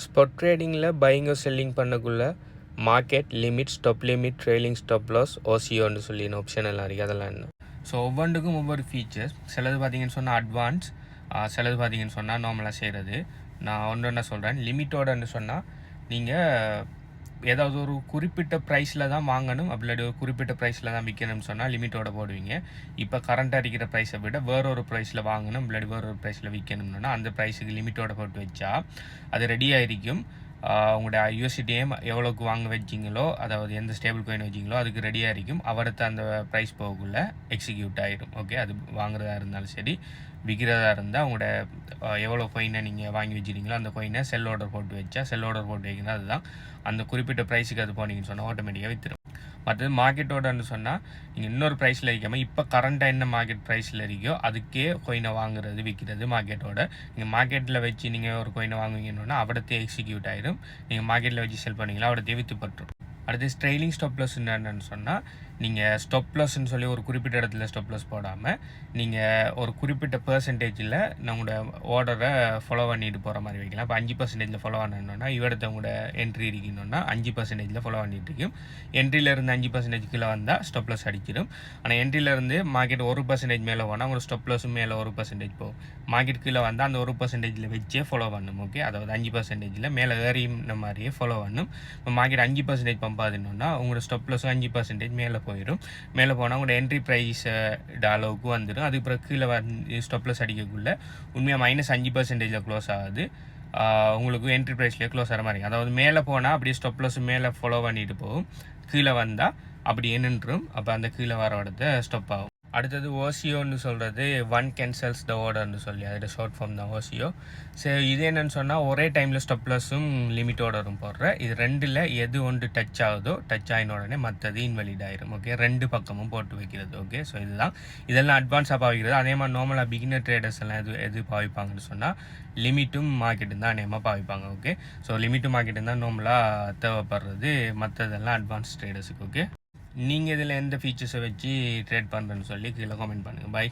Spot ட்ரேடிங்கில் பையிங்கோ selling பண்ணக்குள்ள market limit, stop limit, trailing stop loss, ஓசியோன்னு சொல்லி ஆப்ஷன் எல்லாம் இருக்குது. அதெல்லாம் என்ன? ஸோ ஒவ்வொன்றுக்கும் ஒவ்வொரு ஃபீச்சர்ஸ். சிலது பார்த்தீங்கன்னு சொன்னால் அட்வான்ஸ், சிலது பார்த்தீங்கன்னு சொன்னால் நார்மலாக செய்கிறது. நான் ஒன்று என்ன சொல்கிறேன், லிமிட்டோடன்னு சொன்னால் நீங்கள் ஏதாவது ஒரு குறிப்பிட்ட ப்ரைஸில் தான் வாங்கணும், அப்படி ஒரு குறிப்பிட்ட ப்ரைஸில் தான் விற்கணும்னு சொன்னால் லிமிட்டோட போடுவீங்க. இப்போ கரண்ட்டாக இருக்கிற ப்ரைஸை விட வேறொரு ப்ரைஸில் வாங்கணும், இல்லாடி வேறொரு ப்ரைஸில் விற்கணும்னா அந்த ப்ரைஸுக்கு லிமிட்டோட போட்டு வச்சா அது ரெடியாக இருக்கும். உங்களோட யூஎஸ்டிஎம் எவ்வளோக்கு வாங்க வச்சிங்களோ, அதாவது எந்த ஸ்டேபிள் காயின் வச்சிங்களோ அதுக்கு ரெடியாக இருக்கும். அவரத்து அந்த ப்ரைஸ் போகக்குள்ள எக்ஸிக்யூட் ஆகிடும். ஓகே, அது வாங்குறதா இருந்தாலும் சரி, விற்கிறதா இருந்தால் உங்களோட எவ்வளோ கோயினை நீங்கள் வாங்கி வச்சுருக்கீங்களோ அந்த கோயினை செல் ஆர்டர் போட்டு வச்சா, செல் ஆர்டர் போட்டு வைக்கணும். அதுதான் அந்த குறிப்பிட்ட ப்ரைஸுக்கு அது போனீங்கன்னு சொன்னால் ஆட்டோமேட்டிக்காக விற்றுரும். மற்றது மார்க்கெட்டோடன்னு சொன்னால் நீங்கள் இன்னொரு ப்ரைஸில் இருக்காமல் இப்போ கரண்ட்டாக என்ன மார்க்கெட் ப்ரைஸில் இருக்கோ அதுக்கே கோயினை வாங்குறது விற்கிறது மார்க்கெட்டோட. நீங்கள் மார்க்கெட்டில் வச்சு நீங்கள் ஒரு கோயினை வாங்குவீங்கன்னா அவடத்தே எக்ஸிக்யூட் ஆகிடும். நீங்கள் மார்க்கெட்டில் வச்சு செல் பண்ணிங்களா அவடத்தே விற்றுப்பட்டுரும். அடுத்து ட்ரெயிலிங் ஸ்டாப் லாஸ் என்னென்னு சொன்னால், நீங்கள் ஸ்டாப் லாஸ்ன்னு சொல்லி ஒரு குறிப்பிட்ட இடத்துல ஸ்டாப் லாஸ் போடாமல் நீங்கள் ஒரு குறிப்பிட்ட பெர்சன்டேஜில் நம்மளோட ஆர்டரை ஃபாலோ பண்ணிட்டு போகிற மாதிரி வைக்கலாம். இப்போ 5% ஃபாலோ பண்ணணுன்னா இவடத்தை உங்களோட என்ட்ரி இருக்கணும்னா 5% ஃபாலோ பண்ணிட்டு இருக்கும். என்ட்ரியிலேருந்து 5% கீழே வந்தால் ஸ்டாப் லாஸ் அடிச்சிடும். ஆனால் என்ட்ரியிலேருந்து மார்க்கெட் 1% மேலே போனால் உங்களோட ஸ்டாப் லாஸும் மேலே 1% போகும். மார்க்கெட் கீழே வந்தால் அந்த 1% வச்சே ஃபாலோ பண்ணணும். ஓகே, அதாவது 5% மேலே ஏறின மாதிரியே ஃபாலோ பண்ணணும். இப்போ மார்க்கெட் 5% பம்ப் ஆகுதுன்னா உங்களோட ஸ்டாப் லாஸும் 5% மேலே போயிடும். மேலே போனால் உங்களோட என்ட்ரி ப்ரைஸ் அளவுக்கு வந்துடும். அதுக்கு பிறகு கீழே வந்து ஸ்டாப் லாஸ் அடிக்கக்குள்ள உண்மையாக -5% க்ளோஸ் ஆகுது. உங்களுக்கு என்ட்ரி ப்ரைஸ்லேயே க்ளோஸ் ஆகிற மாதிரி. அதாவது மேலே போனால் அப்படியே ஸ்டாப் லாஸ் மேலே ஃபாலோ பண்ணிட்டு போகும், கீழே வந்தால் அப்படியே நின்றும். அப்போ அந்த கீழே வர இடத்த ஸ்டாப் ஆகும். அடுத்தது ஓசியோன்னு சொல்கிறது ஒன் கேன்சல்ஸ் த ஆர்டர்னு சொல்லி, அதோட ஷார்ட் ஃபார்ம் தான் ஓசியோ. சரி, இது என்னன்னு சொன்னால் ஒரே டைமில் ஸ்டாப் லாஸும் லிமிட் ஆர்டரும் போடுற. இது ரெண்டில் எது ஒன்று டச் ஆகுதோ, டச் ஆகின உடனே மற்றது இன்வெலிட் ஆயிரும். ஓகே, ரெண்டு பக்கமும் போட்டு வைக்கிறது. ஓகே, ஸோ இதுதான் இதெல்லாம் அட்வான்ஸாக பாவிக்கிறது. அதே மாதிரி நார்மலாக பிகினர் ட்ரேடர்ஸ் எல்லாம் எது பாவிப்பாங்கன்னு சொன்னால் லிமிட்டும் மார்க்கெட்டும் தான் அநேகமாக பாவிப்பாங்க. ஓகே, ஸோ லிமிட்டும் மார்க்கெட்டும் தான் நார்மலாக தேவைப்படுறது, மற்றதெல்லாம் அட்வான்ஸ் ட்ரேடர்ஸுக்கு. ஓகே, நீங்கள் இதில் எந்த ஃபீச்சர்ஸை வச்சு ட்ரேட் பண்ணுறேன்னு சொல்லி கீழே கமெண்ட் பண்ணுங்கள். பாய்.